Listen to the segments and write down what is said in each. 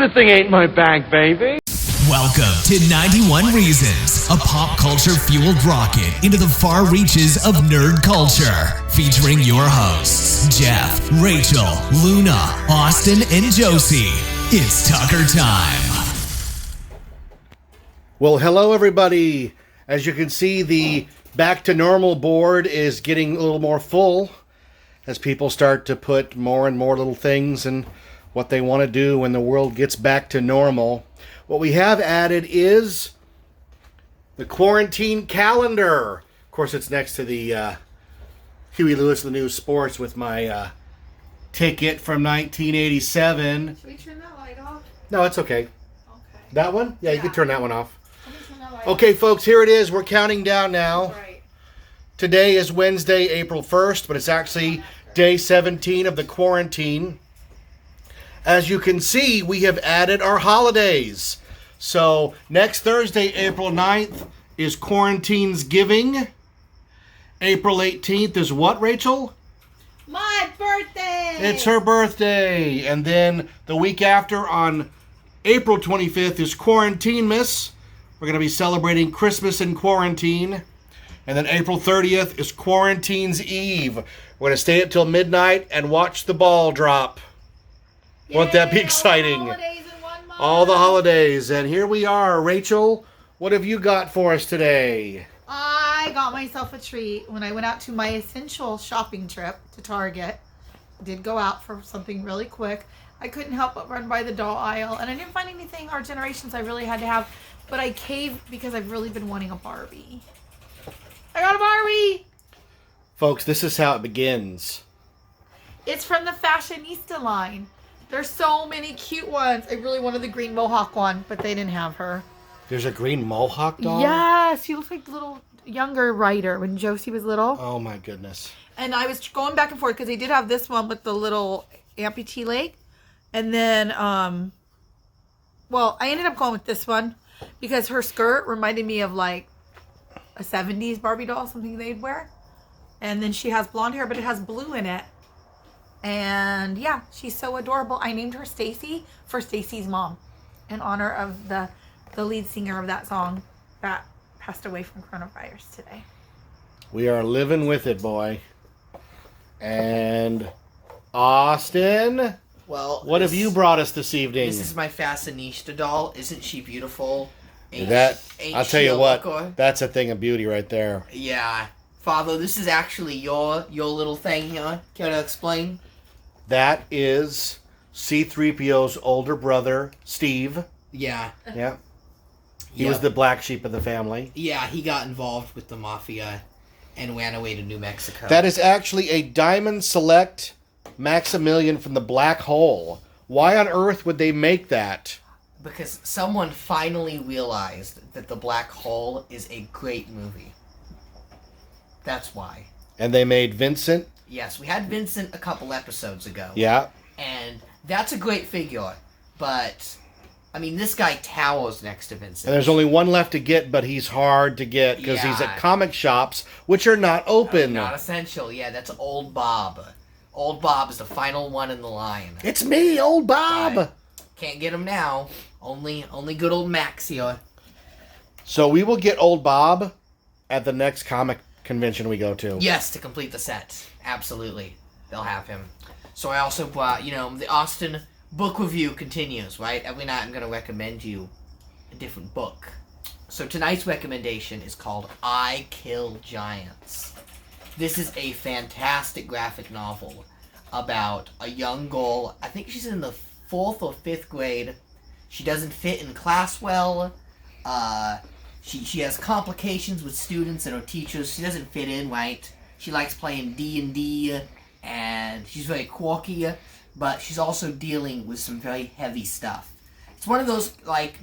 the thing ain't my bank, baby. Welcome to 91 Reasons, a pop culture fueled rocket into the far reaches of nerd culture. Featuring your hosts, Jeff, Rachel, Luna, Austin, and Josie. It's Tucker time. Well, hello, everybody. As you can see, the back to normal board is getting a little more full as people start to put more and more little things and what they want to do when the world gets back to normal. What we have added is the quarantine calendar. Of course, it's next to the Huey Lewis the News Sports with my ticket from 1987. Should we turn that light off? No, it's okay. Okay. That one? Yeah, you can turn that one off. Let me turn that light Okay, off. folks, here it is. We're counting down now. Right. Today is Wednesday, April 1st, but it's actually day 17 of the quarantine. As you can see, we have added our holidays. So next Thursday, April 9th, is Quarantine's Giving. April 18th is what, Rachel? My birthday! It's her birthday. And then the week after, on April 25th, is Quarantine Miss. We're going to be celebrating Christmas in quarantine. And then April 30th is Quarantine's Eve. We're going to stay up till midnight and watch the ball drop. Won't that be exciting? All the holidays in 1 month. All the holidays. And here we are. Rachel, what have you got for us today? I got myself a treat when I went out to my essential shopping trip to Target. I did go out for something really quick. I couldn't help but run by the doll aisle, and I didn't find anything Our Generations I really had to have, but I caved because I've really been wanting a Barbie. I got a Barbie! Folks, this is how it begins. It's from the Fashionista line. There's so many cute ones. I really wanted the green mohawk one, but they didn't have her. There's a green mohawk doll? Yes, she looks like the little younger Ryder when Josie was little. Oh my goodness. And I was going back and forth because they did have this one with the little amputee leg. And then, I ended up going with this one because her skirt reminded me of like a 70s Barbie doll, something they'd wear. And then she has blonde hair, but it has blue in it. And yeah, she's so adorable. I named her Stacy for Stacy's mom in honor of the lead singer of that song that passed away from coronavirus today. We are living with it, boy. And Austin, well, what have you brought us this evening? This is my Fashionista doll. Isn't she beautiful? Ain't I'll tell she you a what, looker? that's a thing of beauty right there. Yeah. Father, this is actually your little thing here. Care to explain? That is C-3PO's older brother, Steve. Yeah. Yeah. He Yep. was the black sheep of the family. Yeah, he got involved with the mafia and ran away to New Mexico. That is actually a Diamond Select Maximilian from the Black Hole. Why on earth would they make that? Because someone finally realized that The Black Hole is a great movie. That's why. And they made Vincent. Yes, we had Vincent a couple episodes ago. Yeah. And that's a great figure. But, I mean, this guy towers next to Vincent. And there's only one left to get, but he's hard to get because he's at comic shops, which are not open. Not essential. Yeah, that's Old Bob. Old Bob is the final one in the line. It's me, Old Bob. Right. Can't get him now. Only good old Max here. So we will get Old Bob at the next comic convention we go to. Yes, to complete the set. Absolutely. They'll have him. So I also brought, the Austin book review continues, right? Every night I'm going to recommend you a different book. So tonight's recommendation is called I Kill Giants. This is a fantastic graphic novel about a young girl. I think she's in the 4th or 5th grade. She doesn't fit in class well. She has complications with students and her teachers. She doesn't fit in, right? She likes playing D&D, and she's very quirky, but she's also dealing with some very heavy stuff. It's one of those,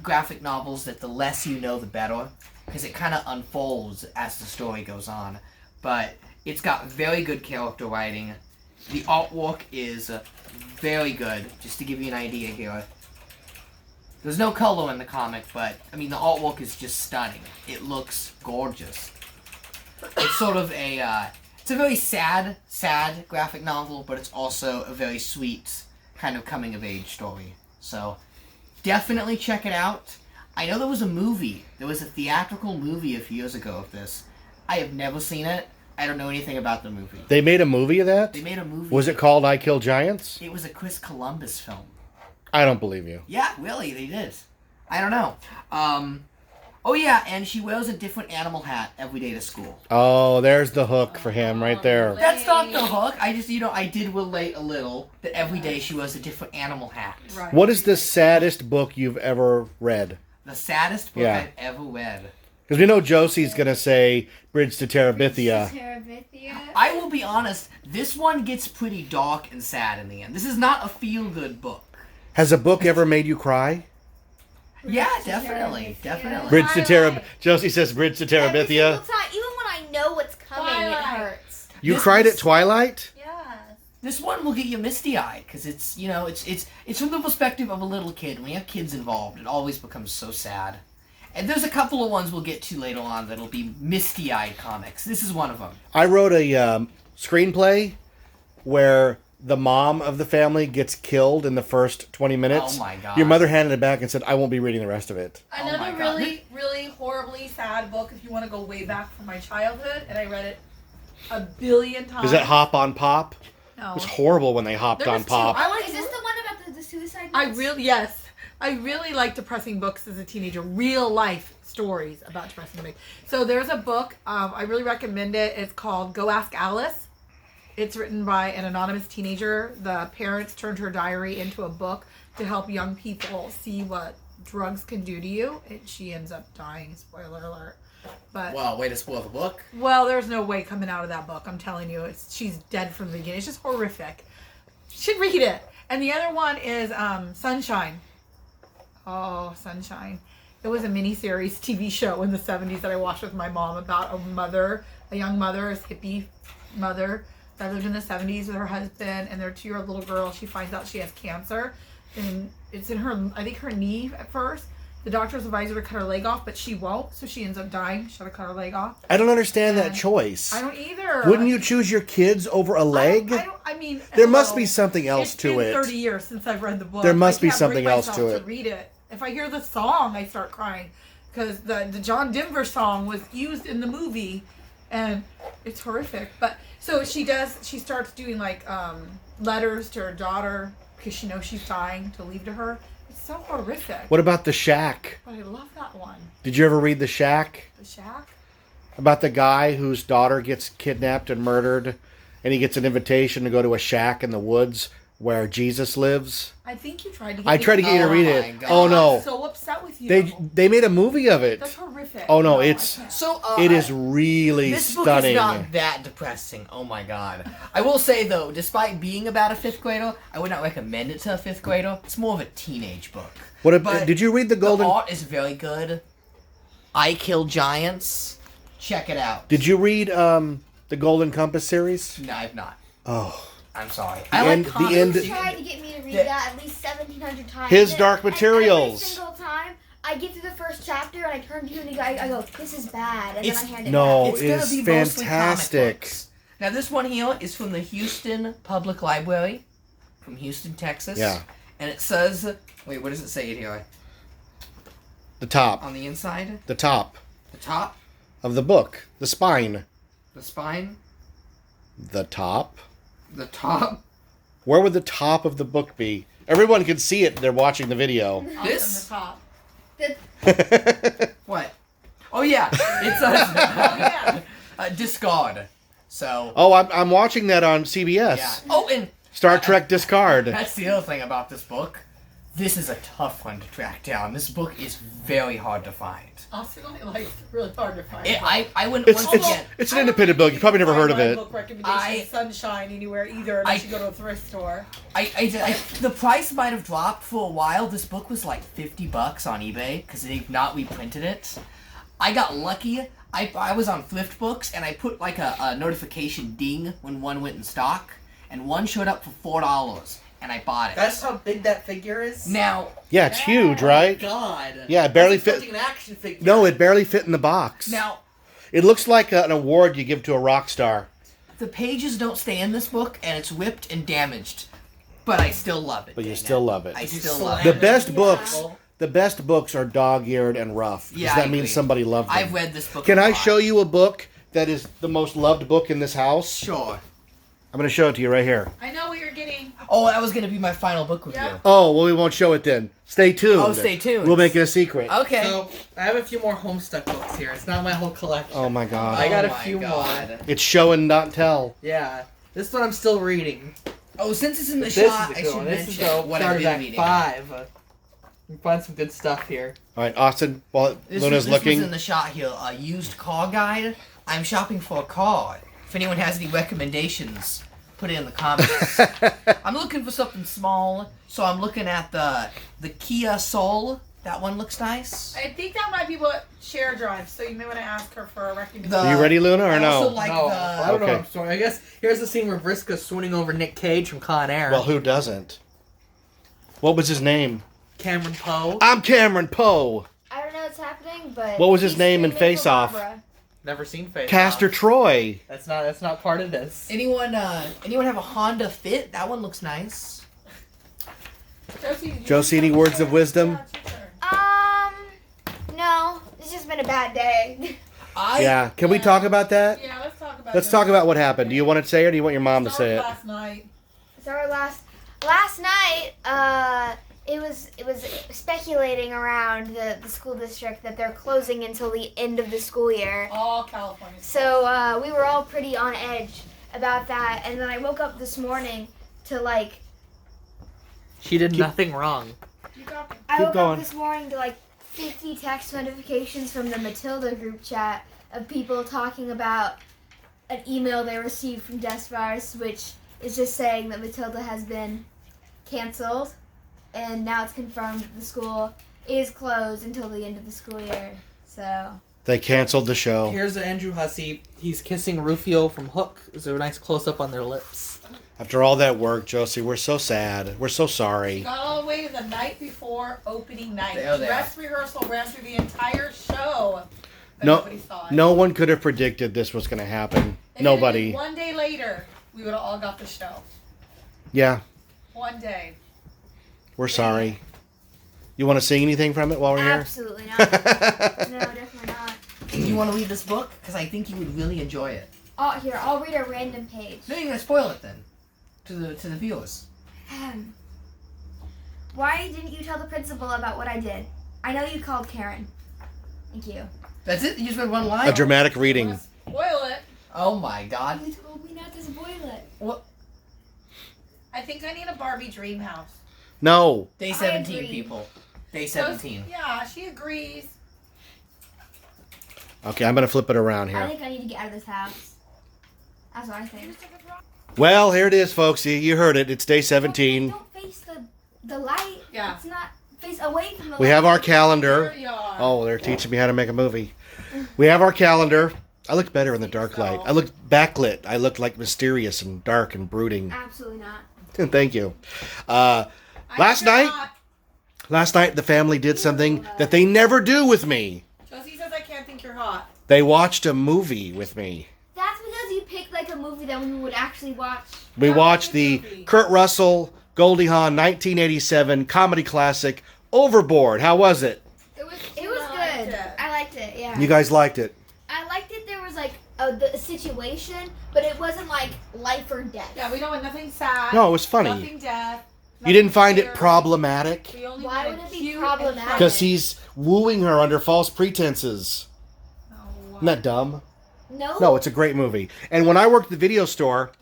graphic novels that the less you know, the better, because it kind of unfolds as the story goes on. But it's got very good character writing. The artwork is very good, just to give you an idea here. There's no color in the comic, but, the artwork is just stunning. It looks gorgeous. It's sort of it's a very sad graphic novel, but it's also a very sweet kind of coming-of-age story. So, Definitely check it out. I know there was a movie. There was a theatrical movie a few years ago of this. I have never seen it. I don't know anything about the movie. They made a movie of that? They made a movie. Was it called I Kill Giants? It was a Chris Columbus film. I don't believe you. Yeah, really, they did. I don't know. Oh yeah, and she wears a different animal hat every day to school. Oh, there's the hook for him right there. That's not the hook. I just, I did relate a little that every day she wears a different animal hat. Right. What is the saddest book you've ever read? The saddest book Yeah. I've ever read. Because we know Josie's going to say Bridge to Terabithia. I will be honest, this one gets pretty dark and sad in the end. This is not a feel-good book. Has a book ever made you cry? Yeah, definitely. Bridge to Terabithia. Josie says Bridge to Every Terabithia. single time, even when I know what's coming, it hurts. You This cried is- at Twilight? Yes. This one will get you misty-eyed because it's, it's from the perspective of a little kid. When you have kids involved, it always becomes so sad. And there's a couple of ones we'll get to later on that'll be misty-eyed comics. This is one of them. I wrote a screenplay where the mom of the family gets killed in the first 20 minutes. Oh my God. Your mother handed it back and said, I won't be reading the rest of it. Oh my Another God. really horribly sad book if you want to go way back from my childhood, and I read it a billion times. Is that Hop on Pop? No. It was horrible when they hopped There on was two. Pop. I like Is this the one about the suicide I notes? really like depressing books as a teenager. Real life stories about depressing books. So there's a book. I really recommend it. It's called Go Ask Alice. It's written by an anonymous teenager. The parents turned her diary into a book to help young people see what drugs can do to you. And she ends up dying. Spoiler alert. But Well, way to spoil the book. well, there's no way coming out of that book. I'm telling you, she's dead from the beginning. It's just horrific. You should read it. And the other one is Sunshine. Oh, Sunshine. It was a miniseries TV show in the 70s that I watched with my mom about a young mother, a hippie mother that lived in the 70s with her husband and their 2-year-old little girl. She finds out she has cancer, and it's in her, I think, her knee at first. The doctors advise her to cut her leg off, but she won't, so she ends up dying. She'll cut her leg off. I don't understand that choice. I don't either. Wouldn't you choose your kids over a leg? I mean, There must hello. be something else It's to been it. 30 years since I've read the book. There must be I can't something bring else to myself it. read it. If I hear the song, I start crying because the John Denver song was used in the movie, and it's horrific. But so she starts doing like letters to her daughter because she knows she's dying to leave to her. It's so horrific. What about The Shack? But I love that one. Did you ever read The Shack? The Shack. About the guy whose daughter gets kidnapped and murdered, and he gets an invitation to go to a shack in the woods where Jesus lives. I think you tried to get I tried to get you to Oh read my it. God. Oh no. I'm so upset with you. They made a movie of it. That's horrific. Oh no, I it's can't. So, it is really this stunning. book is not that depressing. Oh my God. I will say though, despite being about a 5th grader, I would not recommend it to a 5th grader. It's more of a teenage book. But did you read the Golden? The art is very good. I Kill Giants. Check it out. Did you read the Golden Compass series? No, I've not. Oh, I'm sorry. The I end- like the comics. end- You tried to get me to read that at least 1,700 times. His And Dark Materials. Every single time I get through the first chapter and I turn to you and I go, this is bad. And It's- then I hand it no. back. It's gonna is be mostly fantastic. comic books. Now this one here is from the Houston Public Library, from Houston, Texas. Yeah. And it says, wait, what does it say here? the top, On the inside, the top the top, of the book, the spine, the spine, the top. the top. Where would the top of the book be? Everyone can see it. They're watching the video. This? On the top. What? Oh yeah, it says discard. So. Oh, I'm watching that on CBS. Yeah. Oh, and Star Trek Discard. that's the other thing about this book. This is a tough one to track down. This book is very hard to find. Austin only likes really hard to find. I wouldn't. It's Once again, it's an independent book. You probably never heard of it. Book recommendation Sunshine anywhere either unless you go to a thrift store. the price might have dropped for a while. This book was like $50 on eBay because they've not reprinted it. I got lucky. I was on Thrift Books and I put like a notification ding when one went in stock, and one showed up for $4, and I bought it. That's how big that figure is? Now, Yeah, it's huge, right? God. Yeah, it barely I was fit. expecting an action figure. No, it barely fit in the box. now It looks like an award you give to a rock star. the pages don't stay in this book, and it's ripped and damaged. But I still love it. But you dang still love it. I still love The it. best Yeah. books. The best books are dog-eared and rough. Yeah, Because that I means agree. somebody loved them. I've read this book. Can a I lot. show you a book that is the most loved book in this house? Sure. I'm going to show it to you right here. I know what you're getting. Oh, that was gonna be my final book review. Yeah. Oh, well, we won't show it then. Stay tuned. Oh, stay tuned. We'll make it a secret. Okay. So I have a few more Homestuck books here. It's not my whole collection. Oh, my God. I got a Oh my few God. more. It's show and not tell. Yeah. This one I'm still reading. Oh, since it's in the This shot, is I a good should one. This is mention the what I've started been at reading. 5. You can find some good stuff here. All right, Austin, while This Luna's was looking. in the shot here. A used car guide. I'm shopping for a car. If anyone has any recommendations, put it in the comments. I'm looking for something small, so I'm looking at the Kia Soul. That one looks nice. I think that might be what Cher drives, so you may want to ask her for a recommendation. The- Are you ready, Luna, or I no? also like no, the. I don't know. Okay. I'm sorry. I guess here's the scene where Vriska's swooning over Nick Cage from Con Air. Well, who doesn't? What was his name? Cameron Poe. I'm Cameron Poe. I don't know what's happening, but What was his he's name in screaming for Face Off? Barbara. Never seen Face Castor Off. Troy. That's not part of this. Anyone have a Honda Fit? That one looks nice. Josie, did you Josie, any words of wisdom? Yeah, it's your turn. No, it's just been a bad day. Yeah. Can we talk about that? Yeah, let's talk about Let's Josie. talk about what happened. Do you want to say it or do you want your mom to Start say it? last night. So last night, it was speculating around the school district that they're closing until the end of the school year. All California. So we were all pretty on edge about that, and then I woke up this morning to She did nothing wrong. You talking? I Keep woke going. up this morning to 50 text notifications from the Matilda group chat of people talking about an email they received from Despars, which is just saying that Matilda has been canceled, and now it's confirmed that the school is closed until the end of the school year. So They canceled the show. Here's Andrew Hussey. He's kissing Rufio from Hook. There's a nice close up on their lips. After all that work, Josie, we're so sad. We're so sorry. Got all the way to the night before opening night. There they Dress rehearsal ran through the entire show. But No, nobody saw it. no one could have predicted this was going to happen. And Nobody. then one day later, we would have all got the show. Yeah, One day. we're sorry. You want to sing anything from it while we're here? absolutely not. No, definitely not. Do you want to read this book? Because I think you would really enjoy it. Oh, here, I'll read a random page. No, you're gonna spoil it then, to the viewers. Why didn't you tell the principal about what I did? I know you called Karen. Thank you. That's it. You just read one line. A dramatic reading. Let's spoil it. Oh my God. You told me not to spoil it. I think I need a Barbie dream house. No. Day I 17, agree. people. Day So, 17. yeah, she agrees. Okay, I'm going to flip it around I here. think I need to get out of this house. That's what I think. Well, here it is, folks. You heard it. It's day 17. Don't face the light. Yeah. It's not face away from the light. We have our calendar. Here you are. Oh, they're teaching me how to make a movie. We have our calendar. I look better in the dark light. I look backlit. I look like mysterious and dark and brooding. Absolutely not. Thank you. I Last night, forgot. last night the family did something that they never do with me. Josie says I can't think you're hot. They watched a movie with me. That's because you picked a movie that we would actually watch. We What watched was the the movie? Kurt Russell, Goldie Hawn 1987 comedy classic Overboard. How was it? It was I good. liked it. I liked it. Yeah. You guys liked it. I liked it. There was a situation, but it wasn't life or death. Yeah, we don't want nothing sad. No, it was funny. Nothing death. You didn't find it scary. problematic? We only Why wanted would it be cute and problematic? fun. Because he's wooing her under false pretenses. No. Isn't that dumb? No. No, it's a great movie. And when I worked at the video store,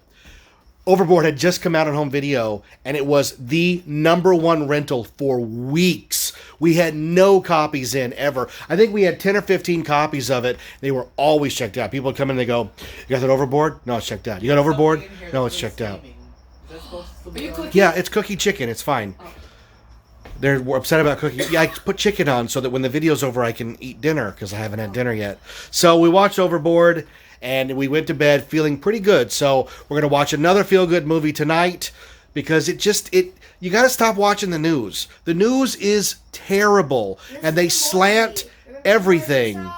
Overboard had just come out on home video, and it was the #1 rental for weeks. We had no copies in ever. I think we had 10 or 15 copies of it. They were always checked out. People would come in and they go, "You got that Overboard? No, it's checked out. You got Overboard? No, it's checked out." Are you cooking? Yeah, it's cookie chicken. It's fine. They're upset about cooking. Yeah, I put chicken on so that when the video's over, I can eat dinner because I haven't had dinner yet. So we watched Overboard, and we went to bed feeling pretty good. So we're gonna watch another feel-good movie tonight because you got to stop watching the news. The news is terrible, and they slant everything.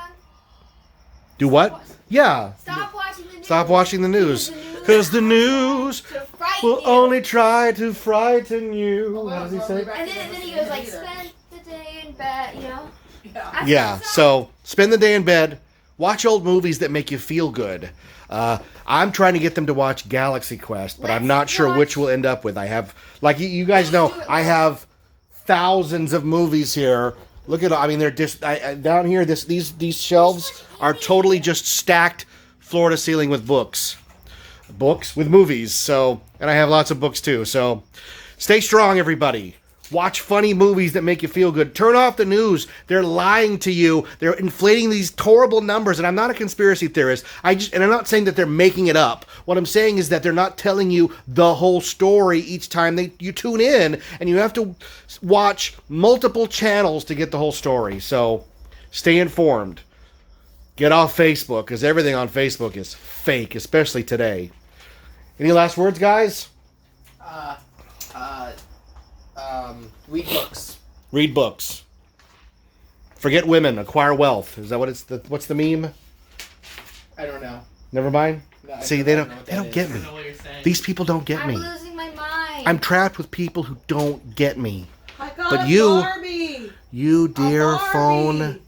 Do what? Yeah. Stop watching the news. Stop watching the news. The news 'cause the news To frighten will you. only try to frighten you. How does he say? And then he goes like, spend the day in bed, you know? That's Yeah, the song. so spend the day in bed, watch old movies that make you feel good. I'm trying to get them to watch Galaxy Quest, but I'm Let's not sure watch- which we'll end up with. I have, like you guys know, I have thousands of movies here. Look at, I mean, they're just down here. These shelves are totally just stacked, floor to ceiling with books with movies. So, and I have lots of books too. So, stay strong, everybody. Watch funny movies that make you feel good. Turn off the news. They're lying to you. They're inflating these horrible numbers. And I'm not a conspiracy theorist. And I'm not saying that they're making it up. What I'm saying is that they're not telling you the whole story each time you tune in. And you have to watch multiple channels to get the whole story. So stay informed. Get off Facebook, because everything on Facebook is fake, especially today. Any last words, guys? Read books. Read books. Forget women. Acquire wealth. Is that what what's the meme? I don't know. Never mind. No, See, I they know don't what they that don't is. get I me. know what you're saying. These people don't get I'm me. losing my mind. I'm trapped with people who don't get me. I got But a you- Barbie. You dear Barbie. phone,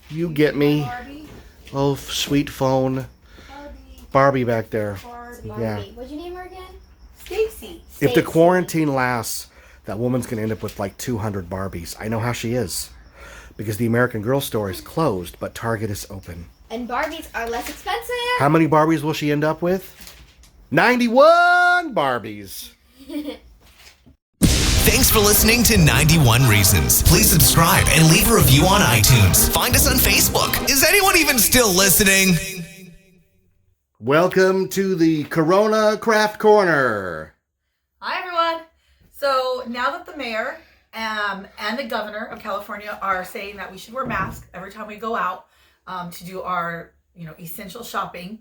you get me. Barbie. Oh, sweet phone. Barbie. Barbie back there. Barbie. Yeah. What'd you name her again? Stacy. If the Stacy. quarantine lasts, that woman's going to end up with like 200 Barbies. I know how she is. Because the American Girl store is closed, but Target is open. And Barbies are less expensive. How many Barbies will she end up with? 91 Barbies. Thanks for listening to 91 Reasons. Please subscribe and leave a review on iTunes. Find us on Facebook. Is anyone even still listening? Welcome to the Corona Craft Corner. Hi, everyone. So now that the mayor and the governor of California are saying that we should wear masks every time we go out to do our, essential shopping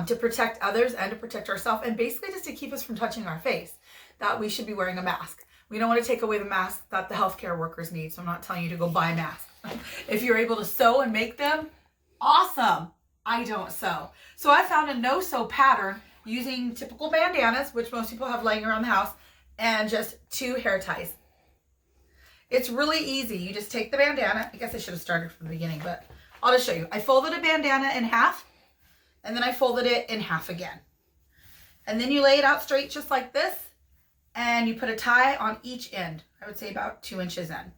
to protect others and to protect ourselves, and basically just to keep us from touching our face, that we should be wearing a mask. We don't want to take away the masks that the healthcare workers need, so I'm not telling you to go buy masks. If you're able to sew and make them, awesome. I don't sew. So I found a no-sew pattern using typical bandanas, which most people have laying around the house, and just 2 hair ties. It's really easy. You just take the bandana. I guess I should have started from the beginning, but I'll just show you. I folded a bandana in half, and then I folded it in half again. And then you lay it out straight just like this, and you put a tie on each end. I would say about 2 inches in.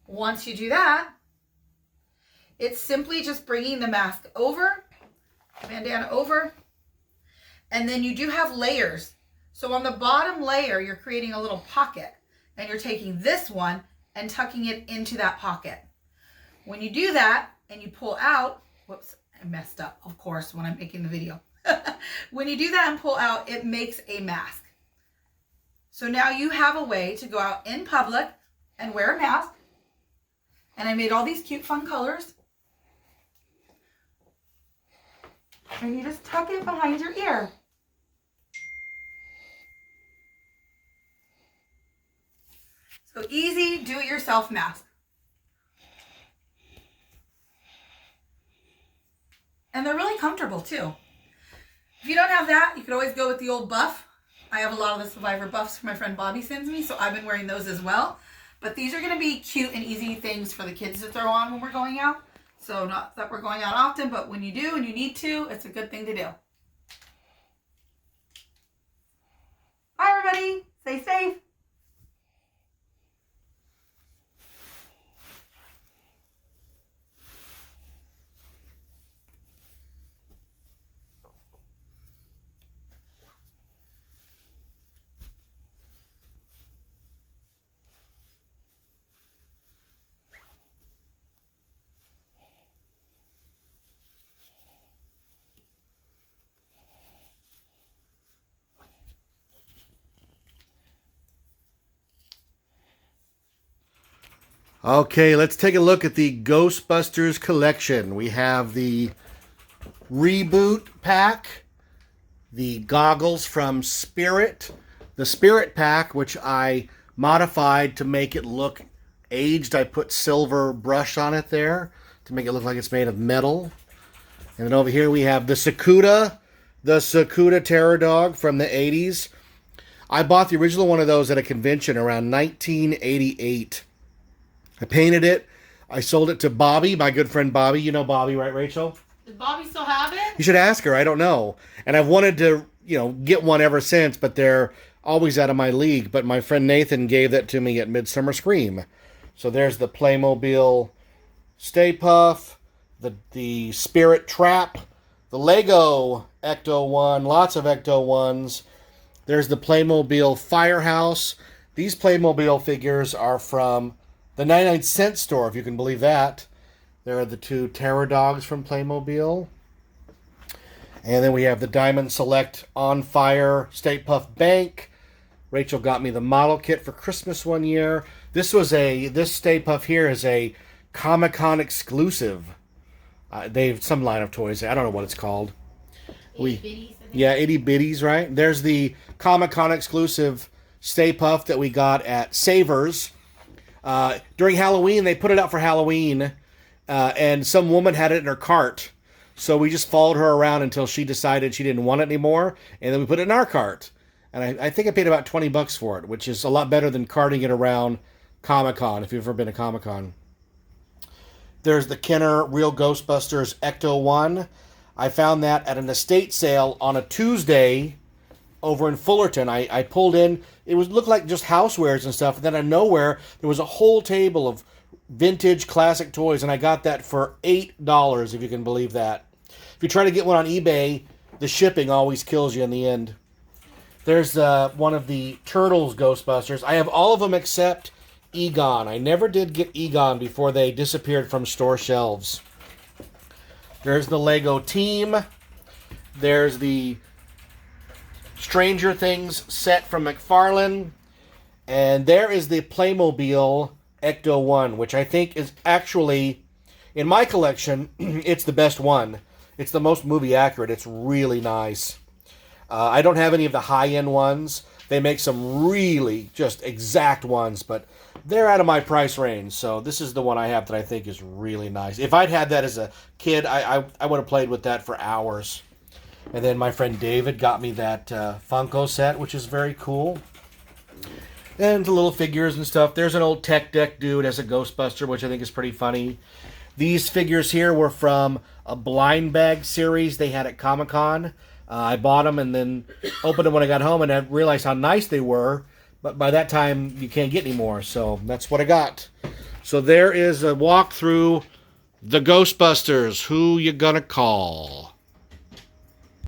Once you do that, it's simply just bringing the mask over, bandana over, and then you do have layers. So on the bottom layer, you're creating a little pocket, and you're taking this one and tucking it into that pocket. When you do that and you pull out, whoops, I messed up, of course, when I'm making the video. When you do that and pull out, it makes a mask. So now you have a way to go out in public and wear a mask. And I made all these cute, fun colors. And you just tuck it behind your ear. So easy, do-it-yourself mask. And they're really comfortable too. If you don't have that, you could always go with the old buff. I have a lot of the Survivor buffs my friend Bobby sends me, so I've been wearing those as well. But these are going to be cute and easy things for the kids to throw on when we're going out. So not that we're going out often, but when you do and you need to, it's a good thing to do. Bye, everybody. Stay safe. Okay, let's take a look at the Ghostbusters Collection. We have the reboot pack, the goggles from Spirit, the Spirit pack, which I modified to make it look aged. I put silver brush on it there to make it look like it's made of metal. And then over here we have the Sakuda Terror Dog from the 80s. I bought the original one of those at a convention around 1988. I painted it. I sold it to Bobby, my good friend Bobby. You know Bobby, right, Rachel? Does Bobby still have it? You should ask her. I don't know. And I've wanted to, get one ever since, but they're always out of my league. But my friend Nathan gave that to me at Midsummer Scream. So there's the Playmobil Stay Puft, the Spirit Trap, the Lego Ecto-1, lots of Ecto-1s. There's the Playmobil Firehouse. These Playmobil figures are from the 99-cent store, if you can believe that. There are the two Terror Dogs from Playmobil. And then we have the Diamond Select On Fire Stay Puft Bank. Rachel got me the model kit for Christmas one year. This Stay Puft here is a Comic-Con exclusive. They've some line of toys. I don't know what it's called. Itty Bitties, right? There's the Comic-Con exclusive Stay Puft that we got at Savers. During Halloween, they put it out for Halloween, and some woman had it in her cart. So we just followed her around until she decided she didn't want it anymore, and then we put it in our cart. And I think I paid about $20 for it, which is a lot better than carting it around Comic-Con, if you've ever been to Comic-Con. There's the Kenner Real Ghostbusters Ecto-1. I found that at an estate sale on a Tuesday over in Fullerton. I pulled in, looked like just housewares and stuff, and then out of nowhere, there was a whole table of vintage classic toys, and I got that for $8, if you can believe that. If you try to get one on eBay, the shipping always kills you in the end. There's one of the Turtles Ghostbusters. I have all of them except Egon. I never did get Egon before they disappeared from store shelves. There's the Lego Team. There's the Stranger Things set from McFarlane. And there is the Playmobil Ecto-1, which I think is actually, in my collection, it's the best one. It's the most movie accurate. It's really nice. I don't have any of the high-end ones. They make some really just exact ones, but they're out of my price range. So this is the one I have that I think is really nice. If I'd had that as a kid, I would have played with that for hours. And then my friend David got me that Funko set, which is very cool. And the little figures and stuff. There's an old Tech Deck dude as a Ghostbuster, which I think is pretty funny. These figures here were from a blind bag series they had at Comic-Con. I bought them and then opened them when I got home, and I realized how nice they were. But by that time, you can't get any more. So that's what I got. So there is a walk through the Ghostbusters. Who you gonna call?